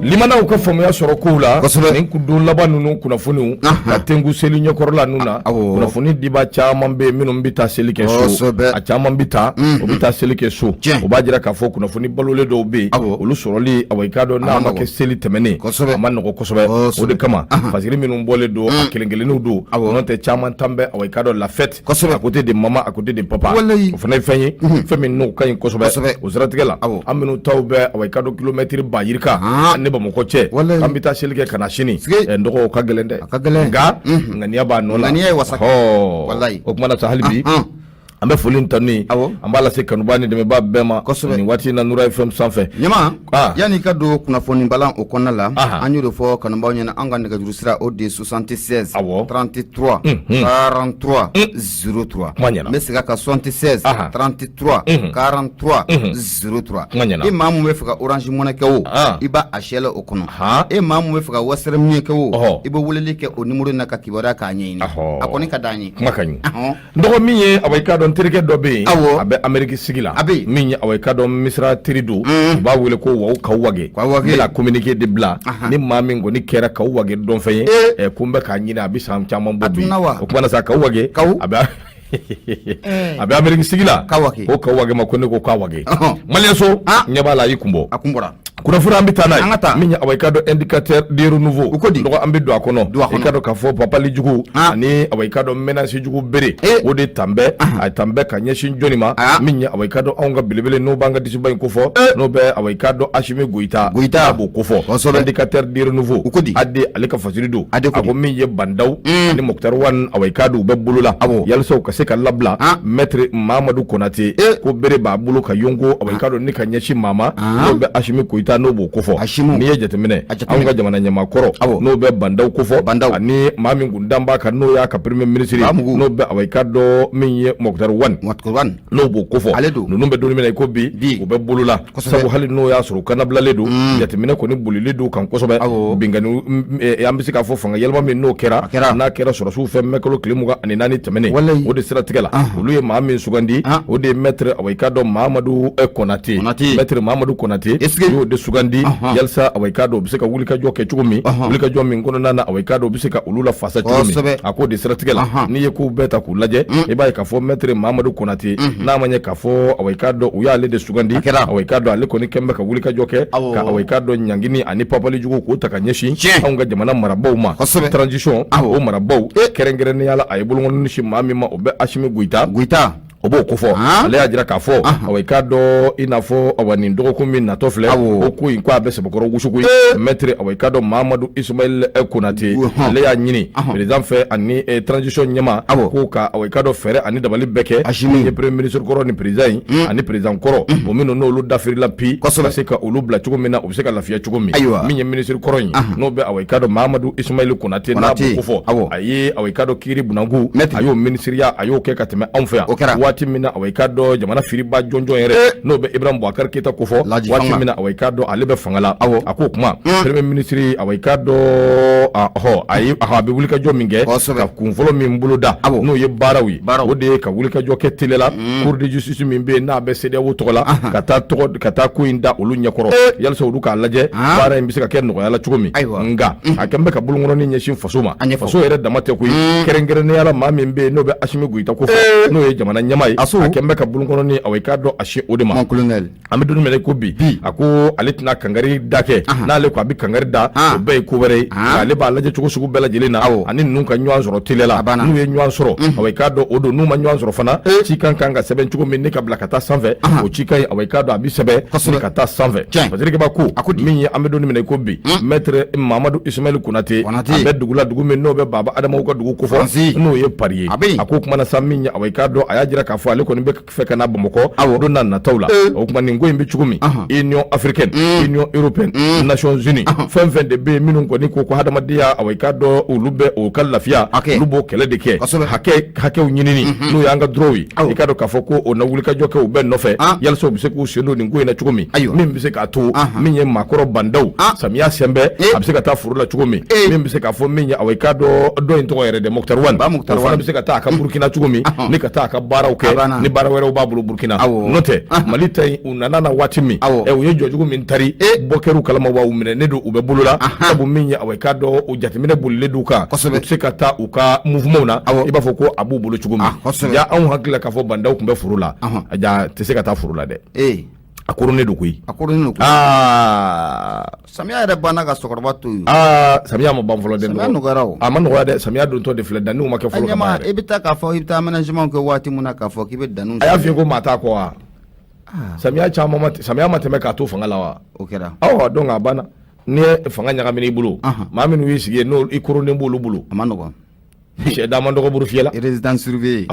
limana ko famuya sɔrɔ ko la nin kudon laban ninnu kunnafoniw ka tengu seli ɲɛkɔrɔla ninnu na kunnafoni diba caman bɛ minnu bɛ taa seli kɛ so a caman bɛ taa o bɛ taa seli kɛ so o b'a jira k'a fɔ kunnafoni balolen dɔw bɛ yen olu sɔrɔli awɔ i k'a dɔn n'a ma kɛ seli tɛmɛnen a ma nɔgɔ kosɛbɛ o de kama fasiri minnu bɔlen don a kelen-kelenninw don n'o tɛ caman tan bɛ awɔ i k'a dɔn la fête à côté de maman à côté de papa o fana ye fɛn ye fɛn min n'o ka ɲi kosɛbɛ o siratigɛ la an minnu taw bɛ awɔ i k'a dɔn kilomɛtiri ba yirika ne Bamakɔ cɛ an bɛ taa seli kɛ ka na sini nɔgɔ ka gɛlɛn dɛ nka ŋaniya b'a nɔ la o kuma na sa hali bi an bɛ foli tanu an b'a lase kanuba ni dɛmɛba bɛɛ ma nin waati na Nura FM sanfɛ ɲama yanni ka don kunnafoni balan o kɔnɔna la an y'o de fɔ kanubaw ɲɛna an ka nɛgɛjuru sira o de 76 33 43 03 n bɛ segin ka 76 33 43 03 e maa mun bɛ fɛ ka Orange Money kɛ o i b'a a sɛlɛ o kɔnɔ e maa mun bɛ fɛ ka Western Union kɛ o i bɛ weleli kɛ o numéro na ka kibaruya k'a ɲɛɲini a kɔni ka d'an ye kuma ka ɲi dɔgɔ min ye awɔ i k'a dɔn terikɛ dɔ bɛ yen a bɛ Amérique sigi la min ye awɔ i k'a dɔn Misira teri don u b'a wele ko Wawu Kawage n bɛna communiqué de bila ni maa min kɔni kɛra Kawage dɔnfɛn ye ko n bɛ k'a ɲini a bɛ san caman bɔ bi o kumana sa Kawage a bɛ a bɛ Amérique sigi la ko Kawage ma ko ne ko Kawage Maliyɛnso ɲɛ b'a la a y'i kun bɔ kunnafoni an bɛ taa n'a ye min ye awɔ i k'a dɔn indicateur de renouveau dɔgɔ an bɛ don a kɔnɔ i k'a dɔn k'a fɔ papali jugu ani awɔ i k'a dɔn menace jugu bere o de tan bɛ a tan bɛ ka ɲɛsin jɔnni ma min ye awɔ i k'a dɔn anw ka belebele n'o b'an ka disiba in kofɔ n'o bɛ awɔ i k'a dɔn Asimi Goyita a b'o kofɔ indicateur de renouveau ade ale ka fasiri don a ko min ye Bandaw ani Muktar Wan awɔ i k'a dɔn u bɛ bolo la yalisa u ka se ka labila maître Mamadou Konate ko bere b'a bolo ka yonko awɔ i k'a dɔn ni ka ɲɛsin maa ma n'o bɛ Asimi Goyita n'o b'o kofɔ n'i ye jateminɛ anw ka jamana ɲamakɔrɔ n'o bɛ Bandaw kofɔ ani maa min kun dan b'a kan n'o y'a ka premier ministre n'o bɛ awɔ i k'a dɔn min ye Muktar Wan n'o b'o kofɔ ninnu bɛ don min na i ko bi u bɛ bolo la sabu hali n'o y'a sɔrɔ u kanabilalen don jateminɛ kɔni bolili don kan kosɛbɛ bingani an bɛ se k'a fɔ fanga yɛlɛma min n'o kɛra n'a kɛra sɔrɔsiw fɛ mɛkalo tile 24 tɛmɛnen o de siratigɛ la olu ye maa min sugandi o de ye maître awɔ i k'a dɔn Mamadou Konate maître Mamadou Konate y'o de sugandi yalisa awɔ i k'a dɔn u bɛ se ka wulikajɔ kɛ cogo min wulikajɔ min kɔnɔna na awɔ i k'a dɔn u bɛ se ka olu lafasa cogo min a k'o de siratigɛ la n'i ye kow bɛɛ ta k'u lajɛ i b'a ye k'a fɔ maître Mamadou Konate n'a ma ɲɛ k'a fɔ awɔ i k'a dɔn u y'ale de sugandi awɔ i k'a dɔn ale kɔni kɛn bɛ ka wulikajɔ kɛ ka awɔ i k'a dɔn ɲangini ani papali jugu k'o ta ka ɲɛsin anw ka jamana marabaw ma transition o marabaw kɛrɛnkɛrɛnnenya la a ye bolokɔni si maa min ma o bɛ Asimi Goyita o b'o kofɔ ale y'a jira k'a fɔ awɔ i k'a dɔn i n'a fɔ awɔ nin dɔgɔkun min natɔ filɛ o ko in ko a bɛ sɛbɛkɔrɔ wusuko ye maître awɔ i k'a dɔn Mamadou Ismaël Konate ale y'a ɲini président fɛ ani transition ɲɛma ko ka awɔ i k'a dɔn fɛɛrɛ ani dabali bɛɛ kɛ min ye premier ministre kɔrɔ ni président in ani président kɔrɔ o minnu n'olu dafirila bi ka se ka olu bila cogo min na u bɛ se ka lafiya cogo min min ye ministre kɔrɔ in n'o bɛ awɔ i k'a dɔn Mamadou Ismaël Konate n'a b'o kofɔ a ye awɔ i k'a dɔn Kiri Bunanku a y'o ministeriya a y'o kɛ ka tɛmɛ anw fɛ yan waati min na awɔ i k'a dɔn jamana firiba jɔnjɔn yɛrɛ n'o bɛ Ibrahim Boubacar Keita kofɔ waati min na awɔ i k'a dɔn ale bɛ fanga la a k'o kuma premier ministre awɔ i k'a dɔn a bɛ wulikajɔ min kɛ ka kunfɔlɔ min bolo da n'o ye baaraw ye o de ye ka wulikajɔ kɛ télé la cour de justice min bɛ yen n'a bɛ CEDEAO tɔgɔ la ka taa ko in da olu ɲɛkɔrɔ yalisa olu k'a lajɛ baara in bɛ se ka kɛ nɔgɔya la cogo min nka a kɛn bɛ ka bolokɔnɔni ɲɛsin faso ma faso yɛrɛ dama tɛ koyi kɛrɛnkɛrɛnnenya la maa min bɛ yen n'o bɛ Asimi Goyita kofɔ n'o ye jamana ɲɛma ye a kɛn bɛ ka bolokɔnɔni awɔ i k'a dɔn a si o de ma an bɛ don min na i ko bi a ko ale tɛna kangari da kɛ n'ale ko a bɛ kangari da o bɛɛ ye ko wɛrɛ ye ale b'a lajɛ cogo sugu bɛɛ lajɛlen na ani ninnu ka ɲɔgɔn sɔrɔ télé la n'u ye ɲɔgɔn sɔrɔ awɔ i k'a dɔn o don n'u ma ɲɔgɔn sɔrɔ fana cikan kan ka sɛbɛn cogo min ne ka bila ka taa sanfɛ o cikan ye awɔ i k'a dɔn a bɛ sɛbɛn ka taa sanfɛ Basidikeba ko min ye an bɛ don min na i ko bi maître Mamadou Ismaël Konate a bɛ dugu la dugu min n'o bɛ Baba Adamaw ka dugu kofɔ n'o ye Pari ye a ko kuma na sa min ye awɔ i k'a dɔn a y'a jira k'a fɔ ale kɔni bɛ fɛ ka na Bamakɔ don n'a nataw la o kuma nin ko in bɛ cogo min Union africaine Union européenne Nations unies fɛn fɛn de bɛ yen minnu kɔni ko hadamadenya awɔ i k'a dɔn olu bɛ o ka lafiya olu b'o kɛlɛ de kɛ hakɛw ɲinini n'o y'an ka droit ye i k'a dɔn k'a fɔ ko o na wulikajɔ kɛ u bɛɛ nɔfɛ yalisa u bɛ se k'u sen don nin ko in na cogo min min bɛ se k'a to min ye maakɔrɔ Bandaw samiya sɛnbɛ a bɛ se ka taa foro la cogo min min bɛ se k'a fɔ min ye awɔ i k'a dɔn dɔ in tɔgɔ yɛrɛ de Muktar Wan o fana bɛ se ka taa a ka Burukina cogo min ni ka taa a ka baaraw kɛ ni baara wɛrɛw b'a bolo Burkina n'o tɛ Mali ta in u nana na waati min u ye jɔjugu min tari bɔ kɛr'u kalama wa u minɛnen don u bɛ bolola sabu min ye awɔ i k'a dɔn o jateminɛ bolilen d'u kan u tɛ se ka taa u ka mouvement na i b'a fɔ ko a b'u bolo cogo min ja anw hakili la k'a fɔ bandaw tun bɛ foro la a ja tɛ se ka taa foro la dɛ a koronnen don koyi samiya yɛrɛ banna ka sɔgɔrɔba to yen samiya ma ban fɔlɔ dɛ samiya nɔgɔyara o a ma nɔgɔya dɛ samiya dontɔ de filɛ danniw ma kɛ fɔlɔ ka ban i bɛ taa k'a fɔ i bɛ taa aménagement kɛ waati min na k'a fɔ k'i bɛ danniw a y'a f'i ye ko maa t'a kɔ wa samiya ma tɛmɛ k'a to fanga la wa o kɛra awɔ donc a banna n'i ye fanga ɲagamina i bolo maa minnu y'i sigi yen n'o i koronnen b'olu bolo a ma nɔgɔn sɛdan man dɔgɔ buru fiyɛ la résidence surveillée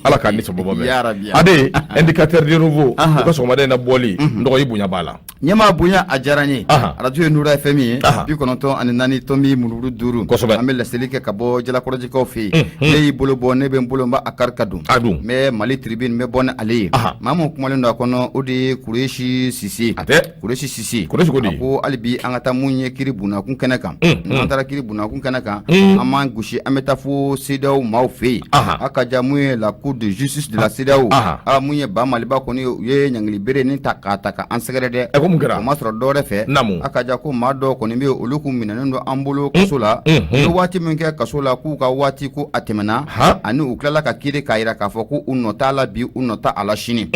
ala k'an ni sababa bɛɛ ade indicateur de nouveau u ka sɔgɔmada in na bɔli nɔgɔ i bonya b'a la ɲɛmaa bonya a diyara n ye radio ye Nura FM ye 94.4 tɔmi mururu 5 kosɛbɛ an bɛ laseli kɛ ka bɔ jalakɔrɔjikaw fɛ yen ne y'i bolo bɔ ne bɛ n bolo n b'a kari ka don n bɛ Mali tribune n bɛ bɔ ni ale ye maa min kumalen don a kɔnɔ o de ye Kureshi Sise Kureshi Sise a ko hali bi an ka taa mun ye kiri bunakun kɛnɛ kan n'an taara kiri bunakun kɛnɛ kan an m'an gosi an bɛ taa fo CEDEAO maaw fɛ yen a ka ja mun ye la cour de justice de la CEDEAO mun ye ba Maliba kɔni u ye ɲangili bere nin ta k'a ta ka an sɛgɛrɛ dɛ o ma sɔrɔ dɔwɛrɛ fɛ a ka ja ko maa dɔw kɔni bɛ yen olu kun minɛnen don an bolo kaso la u ye waati min kɛ kaso la k'u ka waati ko a tɛmɛna ani u tilala ka kiiri k'a jira k'a fɔ ko u nɔ t'a la bi u nɔ t'a a la sini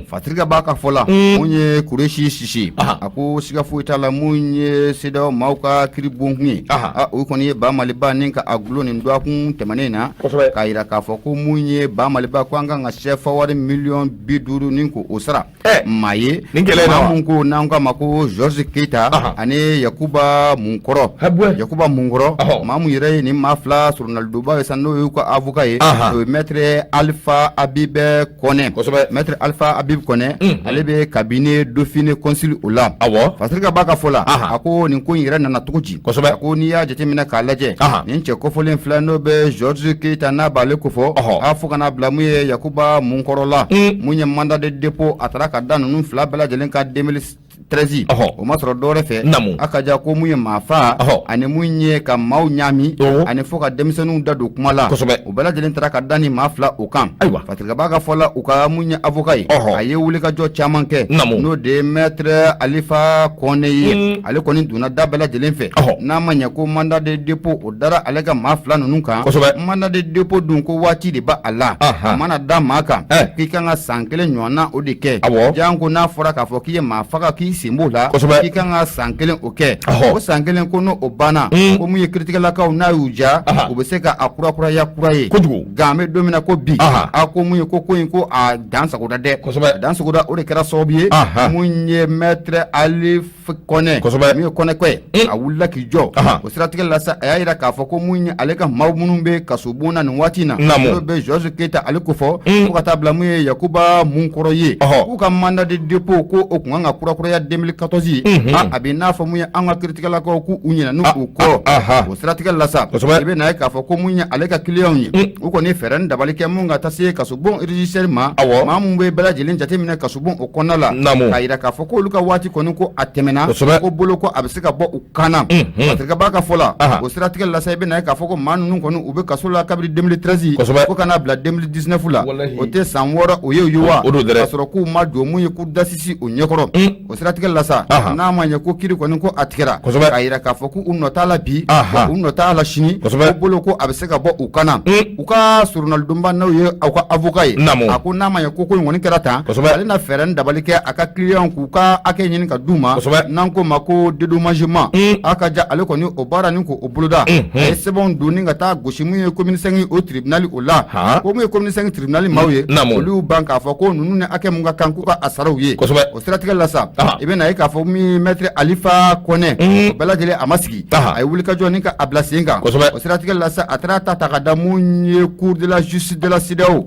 Fatirika b'a ka fɔ la mun ye Kureshi Sise a ko siga foyi t'a la mun ye CEDEAO maaw ka kiiri bon kun ye o kɔni ye ba Maliba ni ka a gulo nin dɔgɔkun tɛmɛnen na k'a jira k'a fɔ ko mun ye ba Maliba ko an kan ka CFA wari $50,000,000 ni ko o sara maa ye maa mun ko n'an k'a ma ko Georges Keita ani Yakuba Munkɔrɔ maa mun yɛrɛ ye nin maa fila journaldoba ye sa n'o y'u ka avocat ye o ye maître Alpha Habib Kɔnɛ maître Alpha Habib Kɔnɛ ale bɛ cabinet Dauphine Consul o la Fatirika b'a ka fɔ la a ko nin ko in yɛrɛ nana cogo di a ko n'i y'a jateminɛ k'a lajɛ nin cɛ kɔfɔlen fila n'o bɛ Georges Keita n'a b'ale ko fɔ fo kana bila mun ye Yakuba Munkɔrɔ la mun ye mandat de dépôt a taara ka da ninnu fila bɛɛ lajɛlen ka 2013 o ma sɔrɔ dɔwɛrɛ fɛ a ka ja ko mun ye maa fa ani mun ye ka maaw ɲaami ani fo ka denmisɛnninw da don kuma la o bɛɛ lajɛlen taara ka da ni maa fila o kan Fatirika b'a ka fɔ la u ka mun ye avocat ye a ye wulikajɔ caman kɛ n'o de ye maître Alifa Kɔnɛ ye ale kɔni donna da bɛɛ lajɛlen fɛ n'a ma ɲɛ ko mandat de dépôt o dara ale ka maa fila ninnu kan mandat de dépôt dun ko waati de b'a a la a mana da maa kan k'i kan ka san 1 ɲɔgɔnna o de kɛ janko n'a fɔra k'a fɔ k'i ye maa faga k'i sen b'o la k'i kan ka san 1 o kɛ o san 1 ko n'o o banna ko mun ye kiiritigɛlakaw n'a y'u ja u bɛ se ka a kurakuraya kura ye nka an bɛ don min na ko bi ko mun ye ko in ko a dan sagoda dɛ a dan sagoda o de kɛra sababu ye mun ye maître Alif Kɔnɛ min ye Kɔnɛ kɔ ye a wulila k'i jɔ o siratigɛ la sa a y'a jira k'a fɔ ko mun ye ale ka maaw minnu bɛ kaso bon na nin waati in na n'o bɛ Georges Keita ale ko fɔ fo ka taa bila mun ye Yakuba Munkɔrɔ ye k'u ka mandat de dépôt ko o kun kan ka kurakuraya 2014 a bɛ n'a fɔ mun ye an ka kiiritigɛlakaw k'u ɲinɛ n'u kɔrɔ o siratigɛ la sa i bɛ na ye k'a fɔ ko mun ye ale ka client ye u kɔni fɛɛrɛ ni dabali kɛ mun ka taa se kaso bon régisseur ma maa mun bɛ bɛɛ lajɛlen jateminɛ kaso bon o kɔnɔna la k'a jira k'a fɔ k'olu ka waati kɔni ko a tɛmɛna ko bolo ko a bɛ se ka bɔ u kan na Fatirika b'a ka fɔ la o siratigɛ la sa i bɛ na ye k'a fɔ ko maa ninnu kɔni u bɛ kaso la kabini 2013 fo ka n'a bila 2019 la o tɛ san 6 o ye o ye wa k'a sɔrɔ k'u ma don mun ye k'u dasisi o ɲɛkɔrɔ o siratigɛ la sa n'a ma ɲɛ ko kiiri kɔni ko a tigɛra k'a jira k'a fɔ k'u nɔ t'a la bi u nɔ t'a la sini ko bolo ko a bɛ se ka bɔ u kan na u ka journalidonba n'o ye aw ka avocat ye a ko n'a ma ɲɛ ko in kɔni kɛra tan ale na fɛɛrɛ ni dabali kɛ a ka client k'u ka hakɛ ɲini ka d'u ma n'an ko ma ko dédommagement a ka ja ale kɔni o baara nin k'o boloda a ye sɛbɛnw donni ka taa gosi mun ye commune 5 o tribunal o la ko mun ye commune 5 tribunal maaw ye olu ban k'a fɔ ko ninnu ni hakɛ mun ka kan k'u ka a saraw ye o siratigɛ la sa i bɛ na ye k'a fɔ min maître Alifa Kɔnɛ o bɛɛ lajɛlen a ma sigi a ye wulikajɔ ni ka a bila sen kan o siratigɛ la sa a taara ta ka da mun ye cour de la justice de la CEDEAO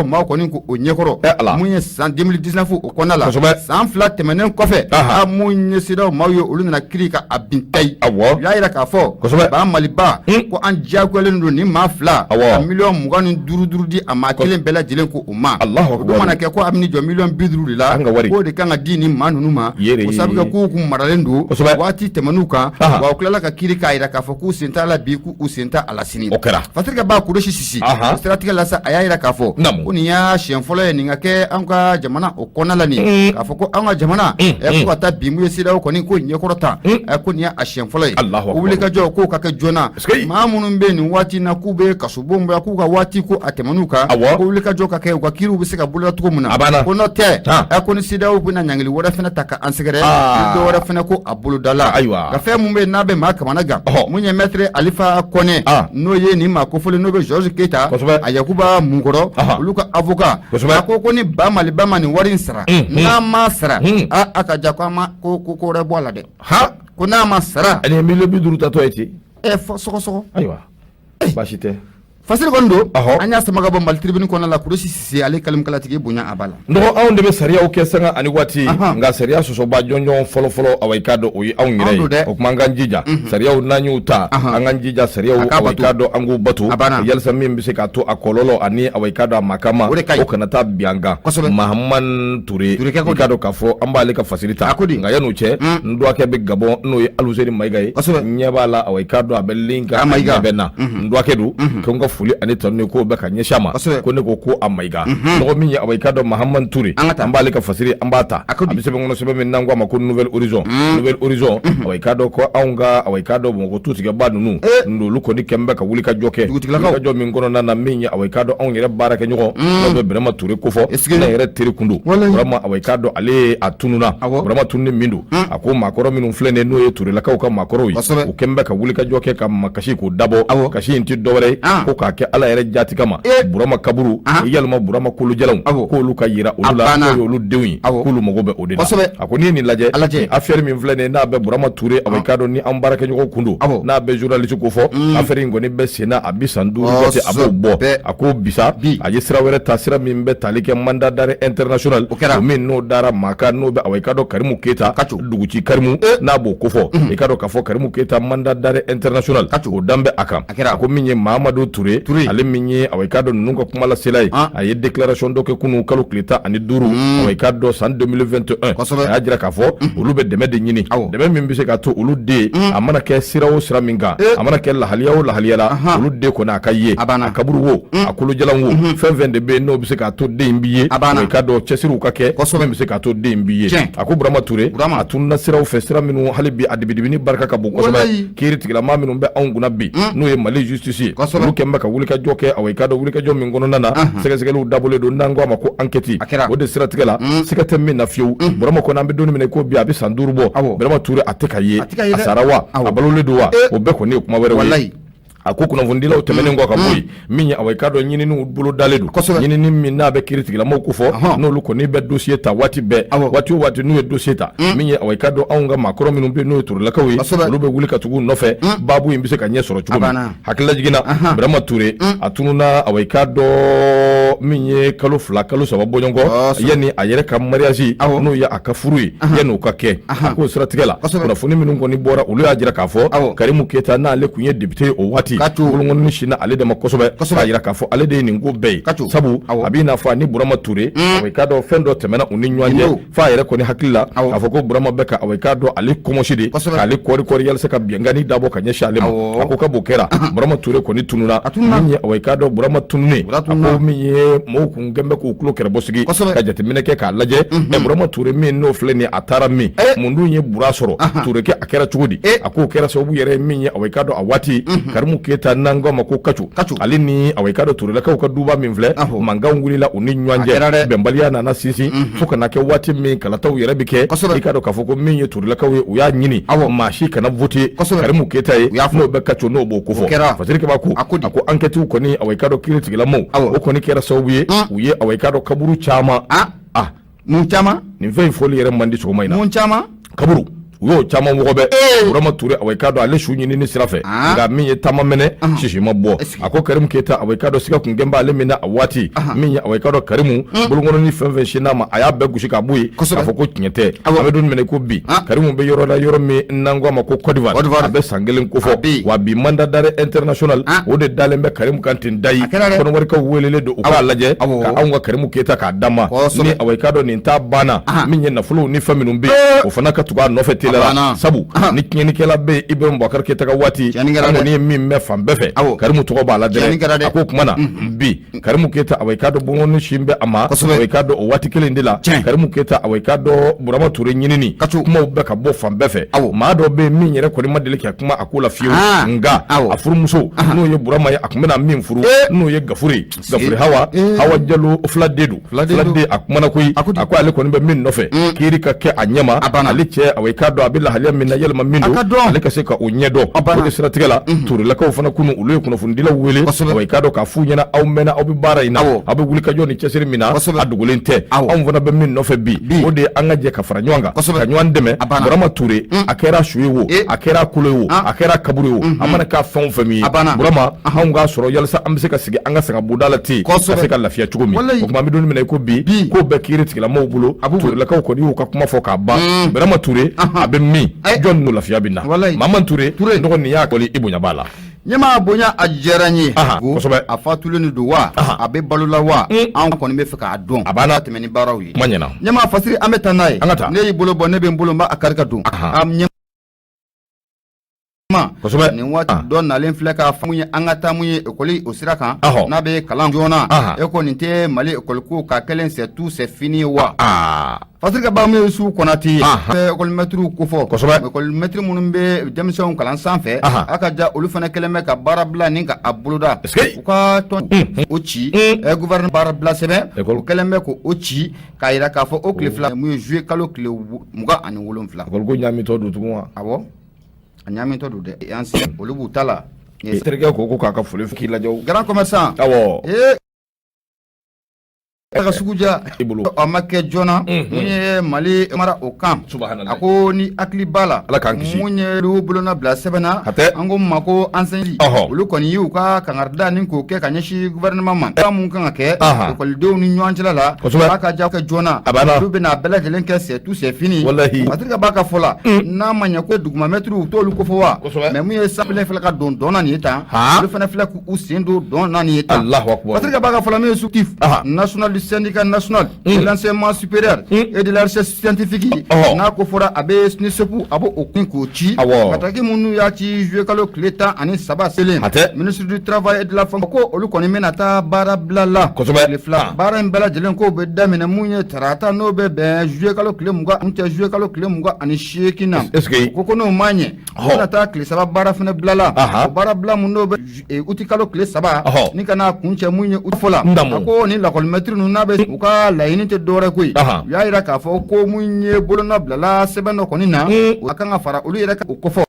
maaw kɔni k'o ɲɛkɔrɔ mun ye san 2019 o kɔnɔna la san 2 tɛmɛnen kɔfɛ mun ye sida maaw ye olu nana kiri ka a bin tayi u y'a yira k'a fɔ ba maliba ko an diyagoyalen don ni maa fila ka miliyɔn 25 di a maa kelen bɛɛ lajɛlen ko o ma o don mana kɛ ko a bɛ jɔ miliyɔn 50 de la k'o de kan ka di ni maa ninnu ma o sabu kɛ k'u kun maralen don waati tɛmɛn'u kan wa u tilala ka kiri k'a yira k'a fɔ k'u sen t'a la bi k'u sen t'a a la sini Fatirika Ba Kureshi Sisi o siratigɛ la sa a y'a yira k'a fɔ ko nin y'a siɲɛ fɔlɔ ye nin ka kɛ an ka jamana o kɔnɔna la nin k'a fɔ ko an ka jamana ko ka taa bi mun ye CEDEAO kɔni ko ɲɛkɔrɔ ta ko nin y'a siɲɛ fɔlɔ ye o wulikajɔ k'o ka kɛ joona maa minnu bɛ nin waati na k'u bɛ kasobon bɛ k'u ka waati ko a tɛmɛn'u kan ko wulikajɔ ka kɛ u ka kiiriw bɛ se ka boloda cogo min na ko n'o tɛ ko ni CEDEAO bɛna ɲangili wɛrɛ fana ta ka an sɛgɛrɛ ni dɔ wɛrɛ fana ko a bolodala ka fɛn mun bɛ yen n'a bɛ maa kamana gan mun ye Maître Alifa Kɔnɛ n'o ye nin maa kofɔlen n'o bɛ Georges Keita a Yakuba Munkɔrɔ olu ka avocat a ko ni ba Maliba ma nin wari in sara n'a ma sara a ka ja ko ko wɛrɛ bɔ a la dɛ ko n'a ma sara ani miliyɔn 50 tatɔ ye ten sɔgɔsɔgɔ ayiwa baasi tɛ Fasiri kɔni don an y'a sama ka bɔ Mali tribune kɔnɔna la Kureshi Sisi ale kalimkalatigi bonya a b'a la nɔgɔ anw de bɛ sariyaw kɛ sanga ani waati nka sariya sɔsɔba jɔnjɔn fɔlɔfɔlɔ awa i k'a dɔn o ye anw yɛrɛ ye o tuma an k'an jija sariyaw n'an y'u ta an k'an jija sariyaw awa i k'a dɔn an k'u bato yalisa min bɛ se k'a to a kɔlɔlɔ ani awa i k'a dɔn a makama o kana taa bi an kan Mahamani Ture i k'a dɔn k'a fɔ an b'ale ka fasiri ta nka yan'o cɛ n dɔgɔkɛ bɛ Gabon n'o ye Aluseni Mayiga ye ɲɛ b'a la awa i k'a dɔn a bɛ link kan a ɲɛ bɛ na n dɔgɔkɛ don ko n ka foli ani tanu ko bɛ ka ɲɛsin a ma ko ne ko a Mayiga mɔgɔ min ye awa i k'a dɔn Mahamani Ture an b'ale ka fasiri an b'a ta a bɛ sɛbɛn kɔnɔ sɛbɛn min n'an k'a ma ko Nouvelle Horizon awa i k'a dɔn ko anw ka awa i k'a dɔn mɔgɔ tutigɛba ninnu n'olu kɔni kɛlen bɛ ka wulikajɔ kɛ wulikajɔ min kɔnɔna na min ye awa i k'a dɔn anw yɛrɛ baarakɛɲɔgɔn n'o bɛ Burama Ture kofɔ ne yɛrɛ teri kun don vraiment awa i k'a dɔn ale a tununa Burama tununen min don a ko maakɔrɔ minnu filɛ nin ye n'o ye Turelakaw ka maakɔrɔw ye u kɛlen bɛ ka wulikajɔ kɛ ka makasi k'o dabɔ kasi in tɛ dɔwɛrɛ ye ko k'a kɛ Ala yɛrɛ jati kama Burama kaburu yalima Burama kolojalaw k'olu ka yira olu la n'o ye olu denw ye k'olu mago bɛ o de la a ko n'i ye nin lajɛ affaire min filɛ nin ye n'a bɛ Burama Ture awa i k'a dɔn ni an baarakɛɲɔgɔn kun don n'a bɛ journaliste ko fɔ affaire in kɔni bɛ senna a bi san 5 jate a b'o bɔ a ko bisa a ye sira wɛrɛ ta sira min bɛ tali kɛ mandat d'arrêt international o min n'o dara maa kan n'o bɛ awa i k'a dɔn Karimu Keita duguci Karimu n'a b'o ko fɔ i k'a dɔn k'a fɔ Karimu Keita mandat d'arrêt international o dan bɛ a kan a ko min ye Mahamadu Ture ale min ye awa i k'a dɔn ninnu ka kuma lasela ye a ye déclaration dɔ kɛ kunun kalo tile 15 awa i k'a dɔn san 2021 a y'a jira k'a fɔ olu bɛ dɛmɛ de ɲini dɛmɛ min bɛ se k'a to olu den a mana kɛ sira o sira min kan a mana kɛ lahaliya o lahaliya la olu den kɔni a ka ye a kaburu wo a kolojalan wo fɛn fɛn de bɛ yen n'o bɛ se k'a to den in bi ye awa i k'a dɔn cɛsiriw ka kɛ min bɛ se k'a to den in bi ye a ko Burama Ture a tununa siraw fɛ sira minnu hali bi a dibidibini barika ka bon kosɛbɛ kiiri tigilama minnu bɛ anw kunna bi n'o ye Mali justice ye olu kɛlen bɛ ka wulikajɔ kɛ awa i k'a dɔn wulikajɔ min kɔnɔna na sɛgɛsɛgɛliw dabɔlen don n'an k'a ma ko enquête o de siratigɛ la siga tɛ min na fiyewu Burama kɔni an bɛ don min na ko bi a bɛ san 5 bɔ Burama Ture a tɛ ka ye a sara wa a balolen don wa o bɛɛ kɔni ye kuma wɛrɛ ye a ko kunnafonidilaw tɛmɛnen kɔ ka bɔ yen min ye awa i k'a dɔn ɲininiw bolo dalen don ɲinini min n'a bɛ kiiri tigilamaw ko fɔ n'olu kɔni bɛ dossier ta waati bɛɛ waati o waati n'u ye dossier ta min ye awa i k'a dɔn anw ka maakɔrɔ minnu bɛ yen n'o ye Turelakaw ye olu bɛ wuli ka tugu nɔfɛ baabu in bɛ se ka ɲɛ sɔrɔ cogo min hakilila jiginna Burama Ture a tununa awa i k'a dɔn min ye kalo 2 kalo 3 bɔɲɔgɔn yanni a yɛrɛ ka mariage n'o ye a ka furu ye yanni o ka kɛ a k'o siratigɛ la kunnafoni minnu kɔni bɔra olu y'a jira k'a fɔ Karimu Keita n'ale kun ye député o waati bolongonin sinna ale de ma kosɛbɛ k'a jira k'a fɔ ale de ye nin ko bɛɛ ye sabu a b'i n'a fɔ ni Burama Ture awa i k'a dɔn fɛn dɔ tɛmɛna u ni ɲɔgɔn cɛ f'a yɛrɛ kɔni hakili la k'a fɔ ko Burama bɛ ka awa i k'a dɔn ale kɔmɔsi de k'ale kɔɔri yalisa ka bɛnkanni dabɔ ka ɲɛsin ale ma a ko ka b'o kɛra Burama Ture kɔni tununa min ye awa i k'a dɔn Burama tununen a ko min ye mɔgɔw kun gɛn bɛ k'u tulo kɛrɛbɔ sigi ka jateminɛ kɛ k'a lajɛ Burama Ture min n'o filɛ nin ye a taara min mun dun ye bura sɔrɔ Ture kɛ a kɛra cogo di a k'o kɛra sababu yɛrɛ min ye awa i k'a dɔn a waati Karimu Keita n'an k'a ma ko Kacu ale ni awa i k'a dɔn Turelakaw ka duba min filɛ mankanw wulila u ni ɲɔgɔn cɛ bɛnbaliya nana sinsin fo kana kɛ waati min kalataw yɛrɛ bɛ kɛ i k'a dɔn k'a fɔ ko min ye Turelakaw ye u y'a ɲini maa si kana voter Karimu Keita ye n'o bɛ Kacu n'o b'o ko fɔ Fasirike b'a ko a ko enquête kɔni awa i k'a dɔn kiiri tigilamaw o kɔni kɛra sababu ye u ye awa i k'a dɔn kaburu caman mun caman nin fɛn in fɔli yɛrɛ man di sɔgɔma in na mun caman kaburu u y'o caman wɔgɔbɛ Burama Ture away ka dɔn ale su ɲini ni sira fɛ nka min ye taama mɛnɛ sisi ma bɔ a ko Karimu Keyita away ka dɔn siga kun gɛnba ale min na a waati min ye away ka dɔn Karimu bolokɔnɔni fɛn fɛn sin n'a ma a y'a bɛɛ gosi ka bɔ yen k'a fɔ ko tiɲɛ tɛ an bɛ don minɛ ko bi Karimu bɛ yɔrɔ la yɔrɔ min n'an ko a ma ko Côte d'Ivoire a bɛ san 1 ko fɔ wa bi mandat d'arrêt international o de dalen bɛ Karimu kan ten da yi kɔnɔwarikaw welelen don u k'a lajɛ ka anw ka Karimu Keyita k'a d'a ma ni away ka dɔn nin t'a banna min ye nafolow ni fɛn minnu bɛ yen o fana ka tugu a nɔfɛ teliya la sabu ni tiɲɛnikɛla bɛ yen Ibrahima Boubacar Keyita ka waati an kɔni ye min mɛn fan bɛɛ fɛ Karimu tɔgɔ b'a la dɛ a ko kuma na bi Karimu Keyita away ka dɔn bɔnkɔnɔni sin bɛ a ma away ka dɔn o waati kelen de la Karimu Keyita away ka dɔn Burama Ture ɲinini kumaw bɛ ka bɔ fan bɛɛ fɛ maa dɔ bɛ yen min yɛrɛ kɔni ma deli ka kuma a ko la fiyewu nka a furumuso n'o ye Burama ye a tun bɛna min furu n'o ye Gafuri Hawa Jalo fila den don fila den a kumana koyi a ko ale kɔni bɛ min nɔfɛ kiri ka kɛ a ɲɛma ale cɛ away ka dɔn a bɛ lahaliya min na yɛlɛma min don ale ka se ka o ɲɛdɔn o de siratigɛ la Turelakaw fana kunu olu ye kunnafonidilaw wele away ka dɔn k'a f'u ɲɛna aw mɛnna aw bɛ baara in na aw bɛ wuli ka jɔ ni cɛsiri min na a dogolen tɛ anw fana bɛ min nɔfɛ bi o de ye an ka jɛ ka fara ɲɔgɔn kan ka ɲɔgɔn dɛmɛ Burama Ture a kɛra su ye o a kɛra kolo ye o a kɛra kaburu ye o a mana k'a fɛn o fɛn min ye Burama anw k'a sɔrɔ yalasa an bɛ se ka sigi an ka sanga bonda la ten ka se ka lafiya cogo min o tuma an bɛ don minɛ ko bi k'o bɛɛ kiiri tigilamaaw bolo Turelakaw kɔni y'u ka kuma fɔ k'a ban Burama Ture a bɛ min jɔn n'o lafiya bɛ na Mamadu Ture nɔgɔ nin y'a kɔli i bonya b'a la ɲɛmaa bonya a diyara n ye kosɛbɛ a fatulen de don wa a bɛ balola wa an kɔni bɛ fɛ k'a dɔn a b'a tɛmɛ ni baaraw ye ma ɲɛna ɲɛmaa fasiri an bɛ taa n'a ye ne y'i bolo bɔ ne bɛ n bolo n b'a kari ka don nin waati dɔ nalen filɛ k'a fɔ mun ye an ka taa mun ye ekɔli o sira kan n'a bɛ kalan joona e ko nin tɛ Mali ekɔli ko ka kɛlen c'est tout c'est fini wa fasiri ka baara min ye Yusufu Konate ye ekɔlimɛtiriw ko fɔ ekɔlimɛtiri minnu bɛ denmisɛnw kalan sanfɛ a ka ja olu fana kɛlen bɛ ka baara bila ni ka a boloda u ka tɔn o ci gouvernement baara bila sɛbɛn u kɛlen bɛ k'o ci k'a jira k'a fɔ o tile fila mun ye juillet kalo tile 27 ekɔli ko ɲaamitɔ don tugun wa awɔ a ɲaamitɔ don dɛ yan sen olu b'u ta la terikɛ ko k'a ka foli k'i lajɛ grand commerçant awɔ ka sugu ja i bolo a ma kɛ joona mun ye Mali mara o kan a ko ni hakili b'a la Ala k'an kisi mun ye olu bolona bila sɛbɛn na an ko ma ko enseignant olu kɔni y'u ka kangarida ni k'o kɛ ka ɲɛsin gouvernement ma ba mun kan ka kɛ ekɔlidenw ni ɲɔgɔn cɛla la a ka ja kɛ joona olu bɛna bɛɛ lajɛlen kɛ c'est tout c'est fini Patrik ka b'a ka fɔ la n'a ma ɲɛ ko dugumamɛtiriw u t'olu ko fɔ wa mais mun ye sanfɛlen filɛ ka don dɔn na nin ye tan olu fana filɛ k'u sen don dɔn na nin ye tan Patrik ka b'a ka fɔ la min ye subtif national syndicat national de l'enseignement supérieur et de la recherche scientifique n'a ko fɔra a bɛ SNESEP a b'o kun k'o ci bataki minnu y'a ci juillet kalo tile 13 selen ministre du travail et de la fonction ko olu kɔni bɛna taa baara bila la tile fila baara in bɛɛ lajɛlen k'o bɛ daminɛ mun ye tarata n'o bɛ bɛn juillet kalo tile 20 tɛ juillet kalo tile 28 na ko n'o ma ɲɛ u bɛna taa tile 3 baara fana bila la o baara bila mun n'o bɛ uti kalo tile 3 ni kana kun cɛ mun ye uti fɔ la a ko ni lakɔlimɛtiri ninnu n'a bɛ u ka laɲini tɛ dɔwɛrɛ koyi u y'a jira k'a fɔ ko mun ye bolona bilala sɛbɛn dɔ kɔni na a kan ka fara olu yɛrɛ ka o kɔfɔ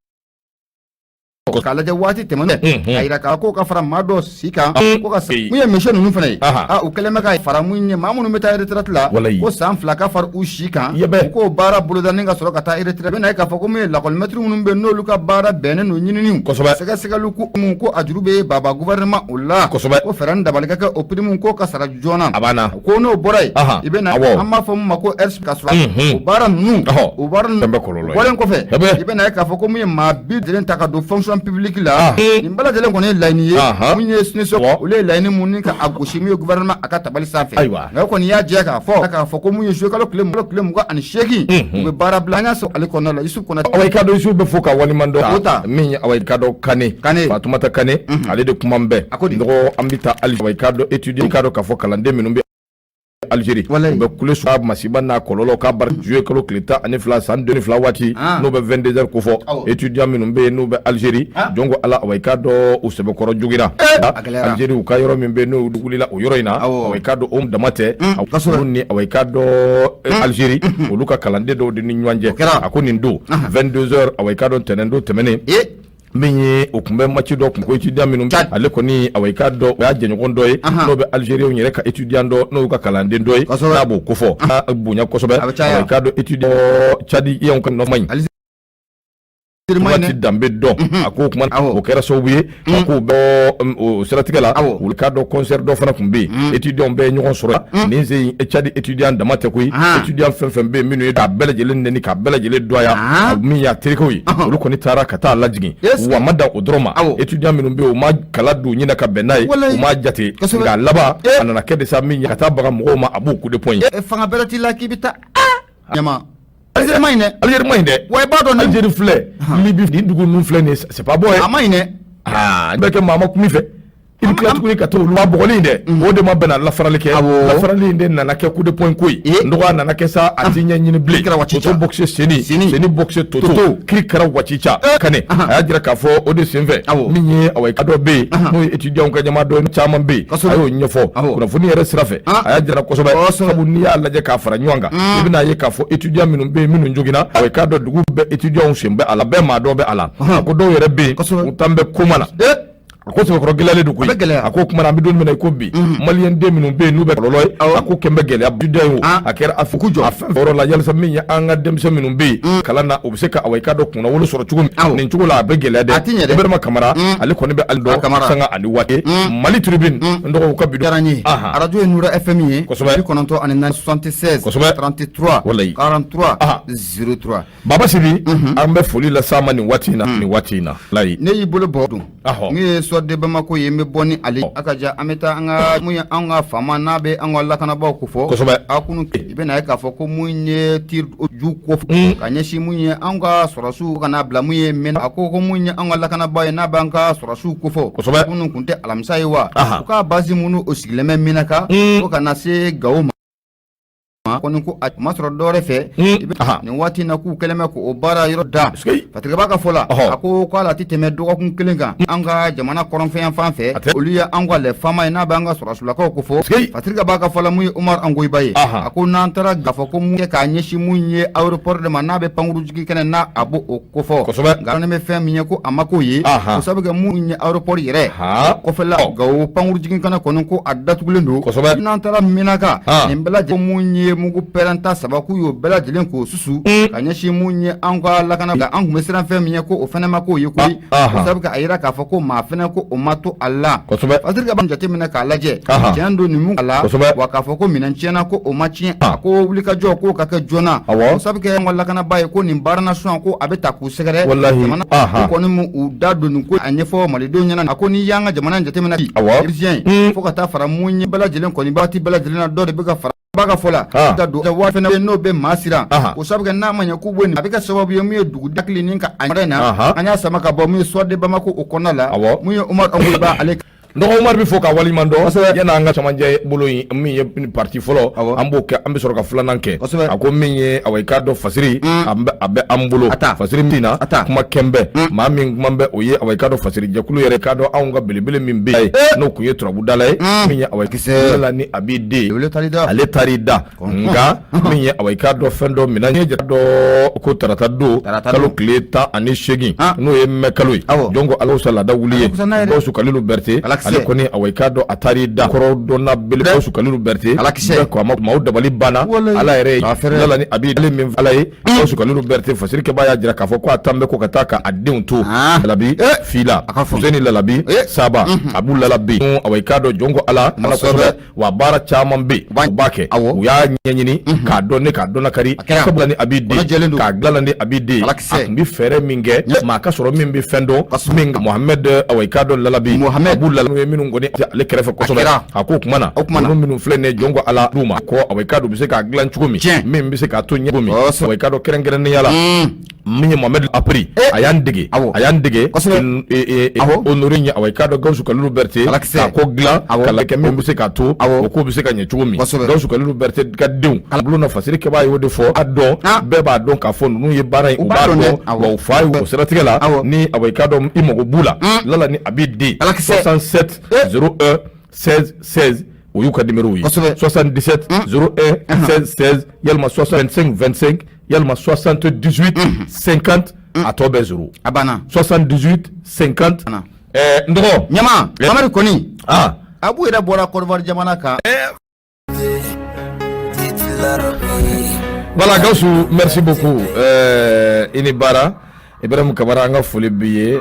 k'a lajɛ waati tɛmɛnen a jira k'a ko ka fara maa dɔ si kan ko ka mun ye monsieur ninnu fana ye u kɛlen bɛ ka fara mun ye maa minnu bɛ taa retraite la ko san 2 ka fara u si kan u k'o baara boloda ni ka sɔrɔ ka taa retraite bɛ na ye k'a fɔ ko mun ye lakɔlimɛtiri minnu bɛ n'olu ka baara bɛnnen don ɲininiw sɛgɛsɛgɛliw ko mun ko a juru bɛ baba gouvernement o la ko fɛɛrɛ ni dabali ka kɛ o prime ko ka sara joona ko n'o bɔra yen i bɛ na an b'a fɔ mun ma ko RS ka sɔrɔ o baara ninnu bɔlen kɔfɛ i bɛ na ye k'a fɔ ko mun ye maa 20 ta ka don fonction publique la nin bɛɛ lajɛlen kɔni ye laɲini ye mun ye SNESEP olu ye laɲini mun ni ka a gosi mun ye gouvernement a ka tabali sanfɛ nka o kɔni y'a jɛ k'a fɔ ko mun ye juillet kalo tile 28 u bɛ baara bila an y'a sɔrɔ ale kɔnɔna la Yusufu Konate away ka dɔn Yusufu bɛ fo ka walimadɔn min ye away ka dɔn Kane Fatumata Kane ale de kuma bɛɛ dɔgɔ an bɛ taa away ka dɔn étudiant ka dɔn k'a fɔ kalanden minnu bɛ Algérie u bɛ kule su masiba n'a kɔlɔlɔ k'a bara juillet kalo tile 12 san 2002 waati n'o bɛ 22 heures ko fɔ étudiant minnu bɛ yen n'u bɛ Algérie jɔn ko Ala away ka dɔn u sɛbɛkɔrɔ jogira Algérie u ka yɔrɔ min bɛ yen n'u wulila o yɔrɔ in na away ka dɔn o dama tɛ olu ni away ka dɔn Algérie olu ka kalanden dɔw de ni ɲɔgɔn cɛ a ko nin don 22 heures away ka dɔn tɛnɛn don tɛmɛnen min ye o tun bɛ match dɔ kun ko étudiant minnu ale kɔni away ka dɔn o y'a jɛɲɔgɔn dɔ ye n'o bɛ Algériens yɛrɛ ka étudiant dɔ n'o ka kalanden dɔ ye n'a b'o ko fɔ bonya kosɛbɛ away ka dɔn étudiant Tchadien ka nɔ man ɲi Waati danbe dɔn a ko kuma o kɛra sababu ye a ko bɔ o siratigɛ la olu k'a dɔn concert dɔ fana tun bɛ yen étudiants bɛɛ ɲɔgɔn sɔrɔ nin sen cadi étudiant dama tɛ koyi étudiant fɛn fɛn bɛ yen minnu ye k'a bɛɛ lajɛlen nɛni k'a bɛɛ lajɛlen dɔgɔya min y'a terikew ye olu kɔni taara ka taa lajigin wa ma dan o dɔrɔn ma étudiant minnu bɛ yen u ma kala don ɲinɛ ka bɛn n'a ye u ma jate nka laban a nana kɛ de sa min ye ka taa baga mɔgɔw ma a b'u coup de poing ye fanga bɛrɛ t'i la k'i bɛ taa ɲama Algérie ma ɲi dɛ wa i b'a dɔn Algérie filɛ Libye nin dugu ninnu filɛ nin ye c'est pas bon ye a ma ɲi dɛ nin bɛ kɛ maa ma kun fɛ i bɛ tila tuguni ka taa olu ma bɔgɔli in dɛ o de ma bɛnna lafarali kɛ lafarali in de nana kɛ coup de poing ko ye nɔgɔya nana kɛ sa a ti ɲɛɲini bilen toto boxe seni boxe toto kiri kɛra wacica kane a y'a jira k'a fɔ o de senfɛ min ye awayika dɔ bɛ yen n'o ye étudiants ka ɲɛma dɔ caman bɛ yen a y'o ɲɛfɔ kunnafoni yɛrɛ sira fɛ a y'a jira kosɛbɛ sabu n'i y'a lajɛ k'a fara ɲɔgɔn kan i bɛna ye k'a fɔ étudiants minnu bɛ yen minnu joginna awayika dɔ dugu bɛɛ étudiants sen bɛ a la bɛɛ maa dɔ bɛ a la a ko dɔw yɛrɛ bɛ yen u tan bɛ koma na a ko sɛbɛkɔrɔ gɛlɛyalen don koyi a ko kuma na an bɛ don min na i ko bi maliyɛn den minnu bɛ yen n'u bɛ kɔlɔlɔ ye a ko kɛmɛ gɛlɛya étudiant ye o a kɛra a fuku jɔ a fɛn fɛn yɔrɔ la yalisa min ye an ka denmisɛn minnu bɛ yen kalan na o bɛ se ka awayika dɔ kunna wolo sɔrɔ cogo min nin cogo la a bɛ gɛlɛya dɛ Ibrahima Kamara ale kɔni bɛ ali dɔn sanga ani waati Mali tribune n dɔgɔw ka bidon radio ye Nura FM ye 94 76 33 43 03 Baba Sibi an bɛ foli la sa ma nin waati in na layi ne y'i bolo bɔ dun ne de Bamako ye n bɛ bɔ ni ale a ka ja an bɛ taa an ka mun ye an ka faama n'a bɛ an ka lakanabaaw ko fɔ a kunu i bɛna ye k'a fɔ ko mun ye tir ju ko ka ɲɛsin mun ye an ka sɔrɔsiw kana bila mun ye mɛn a ko mun ye an ka lakanabaa ye n'a b'an ka sɔrɔsiw ko fɔ minnu tun tɛ alamisa ye wa u ka base minnu o sigilen bɛ Minaka fo ka na se Gao ma kɔni ko a ma sɔrɔ dɔwɛrɛ fɛ nin waati na k'u kɛlen bɛ k'o baara yɔrɔ da Fatigaba ka fɔ la a ko k'ala tɛ tɛmɛ dɔgɔkun kelen kan an ka jamana kɔrɔnfɛn fan fɛ olu ye an ka lɛfama ye n'a bɛ an ka sɔrɔsulakaw ko fɔ Fatigaba ka fɔ la mun ye Umar Angoyiba ye a ko n'an taara k'a fɔ ko mun kɛ k'a ɲɛsin mun ye aéroport de ma n'a bɛ pankuru jigi kɛnɛ n'a a b'o o ko fɔ nka ne bɛ fɛn min ye ko a ma k'o ye o sabu kɛ mun ye aéroport yɛrɛ kɔfɛla Gao pankuru jigi kɛnɛ kɔni ko a datugulen don n'an taara Minaka nin bɛɛ lajɛlen mun ye mugu pɛrɛnta saba k'u y'o bɛɛ lajɛlen k'o susu ka ɲɛsin mun ye an ka lakana nka an tun bɛ siran fɛn min ye ko o fɛnɛ ma k'o ye koyi o sabu a yira k'a fɔ ko maa fɛnɛ ko o ma to a la Fatigaba jateminɛ k'a lajɛ tiɲɛ don nin mun a la wa k'a fɔ ko minɛn tiɲɛna ko o ma tiɲɛ a ko wulikajɔ k'o ka kɛ joona o sabu kɛ an ka lakanabaa ye ko nin baara nasɔn ko a bɛ ta k'u sɛgɛrɛ jamana ko kɔni mu u da don nin ko a ɲɛfɔ malidenw ɲɛna a ko n'i y'an ka jamana jateminɛ bi irisiɲɛ fo ka taa fara mun ye bɛɛ lajɛlen kɔni waati bɛɛ lajɛlen na dɔ de bɛ ka fara ba ka fɔ la ka don waati fɛnɛ n'o bɛ maa siran o sabu kɛ n'a ma ɲɛ k'u bɔ nin a bɛ kɛ sababu ye mun ye dugu dakili ni ka a in na an y'a sama ka bɔ mun ye soit de Bamako o kɔnɔna la mun ye Umar Angoyiba ale Dɔgɔ Umar bɛ fɔ ka waliɲuman dɔn yanni an ka cɛmancɛ bolo in min ye parti fɔlɔ an b'o kɛ an bɛ sɔrɔ ka filanan kɛ a ko min ye awayika dɔ Fasiri a bɛ an bolo Fasiri min na kuma kɛnbɛ maa min kuma bɛ o ye awayika dɔ Fasiri jɛkulu yɛrɛ k'a dɔn anw ka belebele min bɛ yen n'o kun ye turabudala ye min ye awayikisɛ la ni a b'i den ale taar'i da nka min ye awayika dɔ fɛn dɔ minɛ n ye jate dɔ ko tarata don kalo tile 18 n'o ye mɛ kalo ye donc Alahu Lada wuli ye Gawusu Kalilu Berete ale kɔni awayika dɔ a taar'i da kɔrɔ dɔnna bele Gawusu Kalilu Berete bɛɛ ko a ma maaw dabali banna ala yɛrɛ ye ala ni a b'i ale min ala ye Gawusu Kalilu Berete Fasirikɛba y'a jira k'a fɔ ko a tan bɛ ko ka taa k'a denw to Lalabi Fila Fuseni Lalabi Saba Abu Lalabi awayika dɔ jɔn ko ala kosɛbɛ wa baara caman bɛ u b'a kɛ u y'a ɲɛɲini k'a dɔn ne k'a dɔn lakari sabula ni a b'i den k'a dilan ni a b'i den a tun bɛ fɛɛrɛ min kɛ maa ka sɔrɔ min bɛ fɛn dɔn min Mohamed awayika dɔ Lalabi Abu Lalabi ye minnu kɔni ale kɛrɛfɛ kosɛbɛ a ko o kuma na ninnu minnu filɛ nin ye jɔn ko ala d'u ma ko awayika dɔ bɛ se k'a dilan cogo min min bɛ se k'a to ɲɛ cogo min awayika dɔ kɛrɛnkɛrɛnnenya la min ye Mohamed Apri a y'an dege onore ɲɛ awayika dɔ Gawusu Kalilu Berete k'a ko dilan ka lakɛ min bɛ se k'a to o ko bɛ se ka ɲɛ cogo min Gawusu Kalilu Berete ka denw bulon na Fasirikɛba y'o de fɔ a dɔn bɛɛ b'a dɔn k'a fɔ ninnu ye baara in u b'a dɔn wa u fa ye o siratigɛ la ni awayika dɔ i mago b'u la lala ni a b'i den 67 01 16 16 o y'u ka numéro ye 77 01 16 16 yalima 65 25 yalima 78 50 a tɔ bɛɛ 0 a banna 78 50 n dɔgɔ ɲama Mamadu kɔni Abu yɛrɛ bɔra Côte d'Ivoire jamana kan voilà Gawusu merci beaucoup i ni baara Ibrahim Kabara an ka foli b'i ye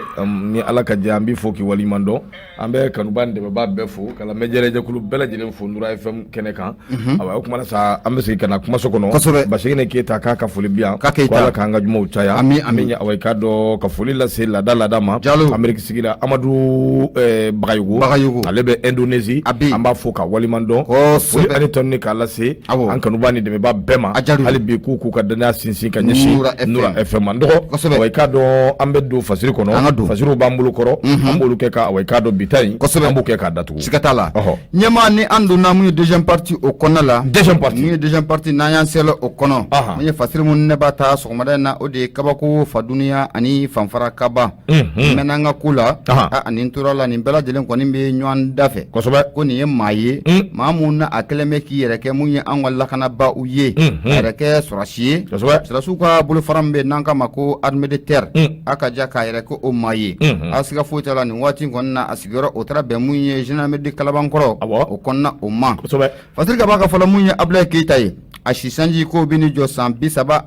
ni Ala ka jɛ an b'i fo k'i waliɲumandɔn an bɛ kanuba ni dɛmɛbaa bɛɛ fo ka lamɛn jɛkulu bɛɛ lajɛlen fo Nura FM kɛnɛ kan o kumana sa an bɛ segin ka na kumaso kɔnɔ Basigine Keyita k'a ka foli bi yan ko Ala k'an ka jumaw caya min ɲɛ awɔ i k'a dɔn ka foli lase laada ma Ameriki sigira Amadu Bagayogo ale bɛ Indonésie an b'a fo ka waliɲumandɔn foli ani tɔnni k'a lase an kanuba ni dɛmɛbaa bɛɛ ma hali bi k'u ka danaya sinsin ka ɲɛsin Nura FM ma awɔ i k'a dɔn an bɛ don fasiri kɔnɔ fasiriw b'an bolo kɔrɔ an b'olu kɛ ka awɔ i k'a dɔn bita in an b'o kɛ k'a datugu siga t'a la ɲɛmaa ni an donna mun ye deuxième partie o kɔnɔna la mun ye deuxième partie n'an y'an sɛlɛ o kɔnɔ mun ye fasiri mun ne b'a ta sɔgɔmada in na o de ye kabako faduniya ani fanfara kaba mɛnna an ka ko la ani tora la nin bɛɛ lajɛlen kɔni bɛ ɲɔgɔn da fɛ ko nin ye maa ye maa mun na a kɛlen bɛ k'i yɛrɛ kɛ mun ye an ka lakanabaaw ye a yɛrɛ kɛ sɔrɔsi ye sɔrɔsiw ka bolofara min bɛ n'an k'a ma ko armée de terre a ka ja k'a yɛrɛ ko o maa ye a siga foyi t'a la nin waati kɔni na a sigiyɔrɔ o taara bɛn mun ye gendarmerie kalabankɔrɔ o kɔnɔna o ma fasiri ka b'a ka fɔlɔ mun ye Abulaye Keyita ye a si sanji ko bɛ ni jɔ san 34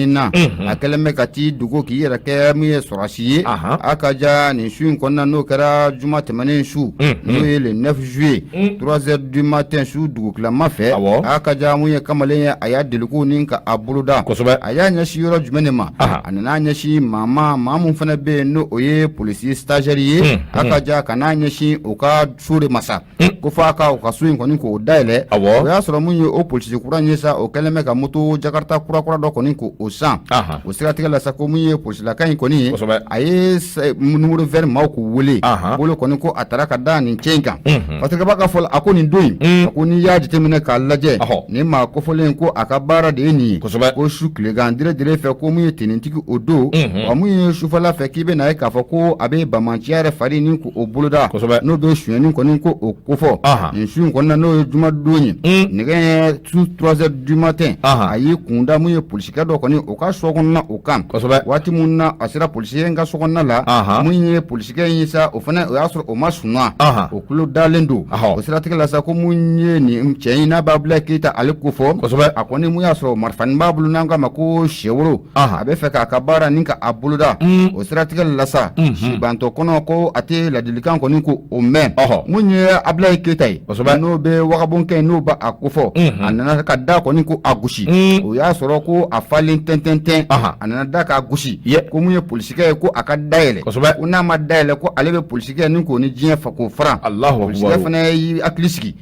na a kɛlen bɛ ka t'i dogo k'i yɛrɛ kɛ mun ye sɔrɔsi ye a ka ja nin su in kɔnɔna n'o kɛra juma tɛmɛnen su n'o ye le 9 juillet 3h du matin su dugutilama fɛ a ka ja mun ye kamalen ye a y'a deliko ni ka a boloda a y'a ɲɛsin yɔrɔ jumɛn de ma a nana ɲɛsin maa mun fana bɛ yen n'o ye polisi stagiaire ye a ka ja ka n'a ɲɛsin o ka so de ma sa ko f'a ka o ka so in kɔni k'o dayɛlɛ o y'a sɔrɔ mun ye o polisi kura ye sa o kɛlen bɛ ka moto jakarta kura dɔ kɔni k'o san o siratigɛ la sa ko mun ye polisilaka in kɔni ye a ye numéro vert maaw k'u wele bolo kɔni ko a taara ka da nin cɛ in kan parce que b'a ka fɔ a ko nin don in a ko n'i y'a jateminɛ k'a lajɛ nin maa kofɔlen ko a ka baara de ye nin ye ko su tilegan dire fɛ ko mun ye tenintigi o don wa mun ye sufɛla fɛ k'i bɛ na ye k'a fɔ ko a bɛ bamanciya yɛrɛ fari ni k'o boloda n'o bɛ sonyɛni kɔni ko o kofɔ nin su in kɔnɔna n'o ye jumadon ye nɛgɛ su 3h du matin a y'i kunda mun ye polisikɛ dɔ kɔni o ka so kɔnɔna o kan waati mun na a sera polisikɛ in ka so kɔnɔna la mun ye polisikɛ in ye sa o fana o y'a sɔrɔ o ma sunwa o tulo dalen don o siratigɛ la sa ko mun ye nin cɛ in n'a b'a Abulaye Keyita ale ko fɔ a kɔni mun y'a sɔrɔ marifani b'a bolo n'an k'a ma ko sɛworo a bɛ fɛ k'a ka baara ni ka a boloda o siratigɛ la sa sibantɔ kɔnɔ ko a tɛ ladilikan kɔni ko o mɛn mun ye Abulaye Keyita ye n'o bɛ wagabonkɛ n'o b'a a ko fɔ a nana ka da kɔni ko a gosi o y'a sɔrɔ ko a falen tɛntɛntɛn a nana da k'a gosi ko mun ye polisikɛ ye ko a ka dayɛlɛ ko n'a ma dayɛlɛ ko ale bɛ polisikɛ ni k'o ni diɲɛ fa k'o fara polisikɛ fana y'i hakili sigi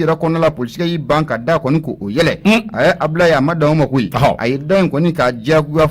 yɛrɛ kɔnɔna la polisikɛ y'i ban ka da kɔni k'o yɛlɛ a ye Abulaye a ma dan o ma koyi a ye da in kɔni k'a diyagoya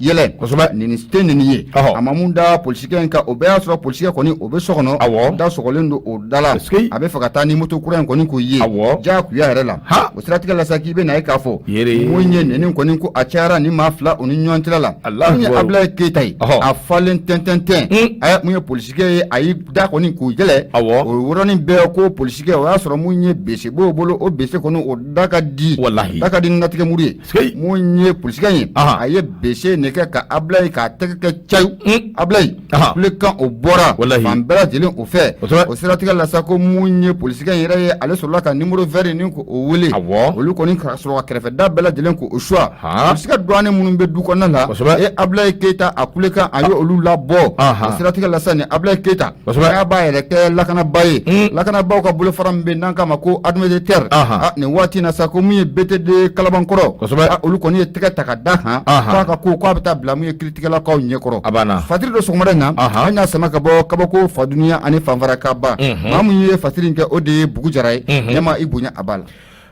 yɛlɛ nin tɛ nin ye a ma mun da polisikɛ in kan o bɛɛ y'a sɔrɔ polisikɛ kɔni o bɛ so kɔnɔ da sɔgɔlen don o da la a bɛ fɛ ka taa ni moto kura in kɔni k'o ye diyagoya yɛrɛ la o siratigɛ la sa k'i bɛ na ye k'a fɔ mun ye nin kɔni ko a cayara ni maa fila o ni ɲɔgɔn cɛla la mun ye Abulaye Keyita ye a falen tɛntɛntɛn a mun ye polisikɛ ye a y'i da kɔni k'o yɛlɛ o yɔrɔnin bɛɛ ko polisikɛ o y'a sɔrɔ mun ye bese b'o bolo o bese kɔni o da ka di natigɛmuru ye mun ye polisikɛ ye a ye bese ne kɛ ka Abulaye k'a tɛgɛ kɛ cayu Abulaye kulekan o bɔra fan bɛɛ lajɛlen o fɛ o siratigɛ la sa ko mun ye polisikɛ yɛrɛ ye ale sɔrɔla ka numéro vert ni k'o wele olu kɔni ka sɔrɔ ka kɛrɛfɛda bɛɛ lajɛlen k'o choix polisikɛ douane minnu bɛ du kɔnɔna la e Abulaye Keyita a kulekan a ye olu labɔ o siratigɛ la sa ni Abulaye Keyita a b'a yɛrɛ kɛ lakanaba ye lakanabaaw ka bolofara min bɛ n'an k'a ma ko armée de terre nin waati in na sa ko mun ye BTD kalabankɔrɔ olu kɔni ye tɛgɛ ta ka da kan k'a ka ko k'a bɛ taa bila mun ye kiiritigɛlakaw ɲɛkɔrɔ fatiri dɔ sɔgɔmada in na an y'a sama ka bɔ kabako faduniya ani fanfara kaba maa mun ye fatiri in kɛ o de ye Bugu Jara ye ɲɛma i bonya a b'a la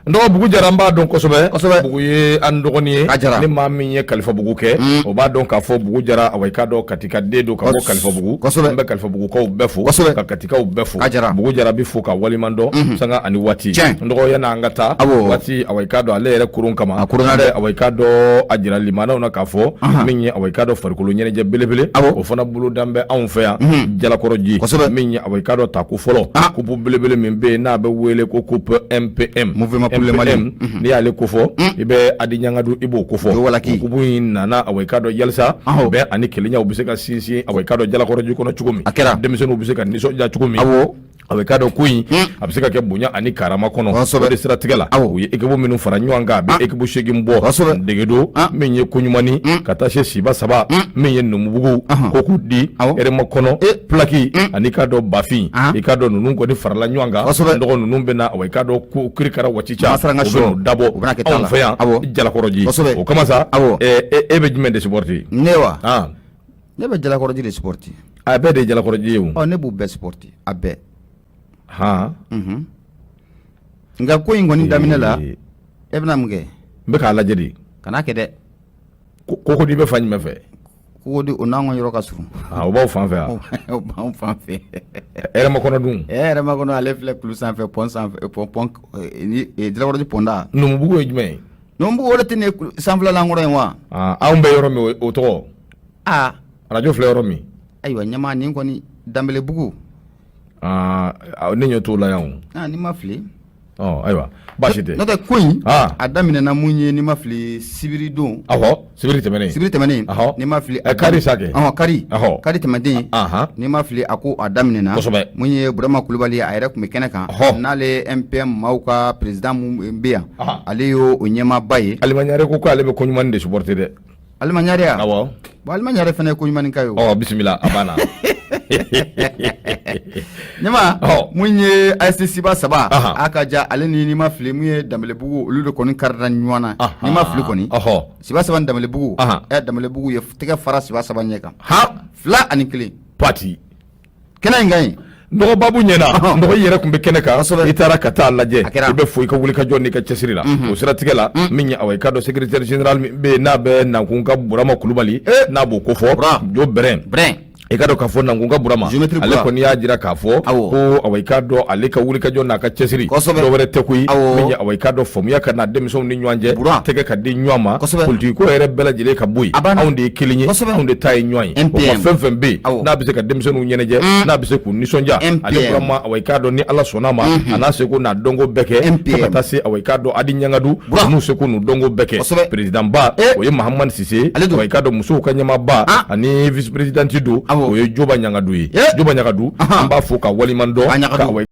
n dɔgɔ Bugu Jara n b'a dɔn kosɛbɛ Bugu ye an dɔgɔnin ye ni maa min ye kalifa Bugu kɛ o b'a dɔn k'a fɔ Bugu Jara awɔ i k'a dɔn Katika den don ka bɔ kalifa Bugu n bɛ kalifa Bugukaw bɛɛ fo ka Katikaw bɛɛ fo Bugu Jara bi fo ka waliɲumandɔn sanga ani waati n dɔgɔ yan'an ka taa waati awɔ i k'a dɔn ale yɛrɛ kurun kama awɔ i k'a dɔn a jira limanaw na k'a fɔ min ye awɔ i k'a dɔn farikolo ɲɛnajɛ belebele o fana bolodan bɛ anw fɛ yan Jalakɔrɔji min ye awɔ i k'a dɔn tako fɔlɔ coupe belebele min bɛ yen n'a bɛ wele ko coupe MPM n'i y'ale kofɔ i bɛ Adi Ɲangadu i b'o kofɔ kubu in nana awɔ i k'a dɔn yalisa bɛn ani kelenya u bɛ se ka sinsin awɔ i k'a dɔn Jalakɔrɔji kɔnɔ cogo min denmisɛnninw bɛ se ka nisɔndiya cogo min a bɛ k'a dɔn ko in a bɛ se ka kɛ bonya ani karama kɔnɔ o de siratigɛ la u ye équipe minnu fara ɲɔgɔn kan a bɛ équipe 8 bɔ Degedo min ye koɲumani ka taa se Siba Saba min ye Numubugu ko k'u di Hɛrɛma kɔnɔ Plaki ani k'a dɔn Bafin i k'a dɔn ninnu kɔni farala ɲɔgɔn kan nɔgɔ ninnu bɛ na i k'a dɔn ko kirikara Wacica u bɛ n'u dabɔ anw fɛ yan Jalakɔrɔji o kama sa e bɛ jumɛn de supporter ne wa ne bɛ Jalakɔrɔji de supporter a bɛɛ de ye Jalakɔrɔji ye o ne b'u bɛɛ supporter a bɛɛ nka ko in kɔni daminɛ la e bɛna mun kɛ n bɛ k'a lajɛ de kana kɛ dɛ ko di bɛ fan jumɛn fɛ ko di o n'an ka yɔrɔ ka surun o b'aw fan fɛ o b'anw fan fɛ Hɛrɛma kɔnɔ dun Hɛrɛma kɔnɔ ale filɛ kulu sanfɛ pont sanfɛ Jalakɔrɔji ponda Numubugu ye jumɛn ye Numubugu o de tɛ ne sanfɛlankɔrɔ ye wa anw bɛ yɔrɔ min o tɔgɔ arajo filɛ yɔrɔ min ayiwa ɲɛmaa nin kɔni Danbɛlɛbugu ne ɲɛ t'o la yan ni ma fili ayiwa baasi tɛ n'o tɛ ko in a daminɛna mun ye ni ma fili sibiri don sibiri tɛmɛnen ni ma fili kari sakɛ kari tɛmɛden ni ma fili a ko a daminɛna mun ye Burama Kulubali a yɛrɛ tun bɛ kɛnɛ kan n'ale MPM maaw ka président mun bɛ yan ale y'o ɲɛmaaba ye Alimaɲare ko ale bɛ koɲumani de supporter dɛ Alimaɲare bon Alimaɲare fana ye koɲumani ka ye bisimila a banna ɲɛma mun ye AS Siba Saba a ka ja ale ni ma fili mun ye Danbɛlɛbugu olu de kɔni karida ɲɔgɔn na ni ma fili kɔni Siba Saba ni Danbɛlɛbugu Danbɛlɛbugu ye tɛgɛ fara Siba Saba ɲɛ kan 2-1 pati kɛnɛ in ka ɲi nɔgɔbabu ɲɛna nɔgɔ yɛrɛ tun bɛ kɛnɛ kan i taara ka taa lajɛ i bɛ fɔ i ka wuli ka jɔ n'i ka cɛsiri la o siratigɛ la min ye i k'a dɔn secrétaire général bɛ yen n'a bɛ Nankunka Burama Kulubali n'a b'o ko fɔ Jo Brɛn i ka dɔn k'a fɔ Nankunka Burama ale kɔni y'a jira k'a fɔ ko i k'a dɔn ale ka wuli ka jɔ n'a ka cɛsiri dɔ wɛrɛ tɛ koyi min ye i k'a dɔn faamuya ka na denmisɛnw ni ɲɔgɔn cɛ tɛgɛ ka di ɲɔgɔn ma politiki ko yɛrɛ bɛɛ lajɛlen ka bɔ yen anw de ye kelen ye anw de ta ye ɲɔgɔn ye o ma fɛn fɛn bɛ yen n'a bɛ se ka denmisɛnninw ɲɛnajɛ n'a bɛ se k'u nisɔndiya ale Burama i k'a dɔn ni Ala sɔnn'a ma a n'a seko n'a dɔnko bɛɛ kɛ fo ka taa se i k'a dɔn Adi Ɲangadu n'u seko n'u dɔnko bɛɛ kɛ président ba o ye Mahamani Sise i k'a dɔn musow ka ɲɛmaaba ani vice présidente do o ye Joba Ɲangadu ye Joba Ɲangadu an b'a fɔ ka waliman dɔn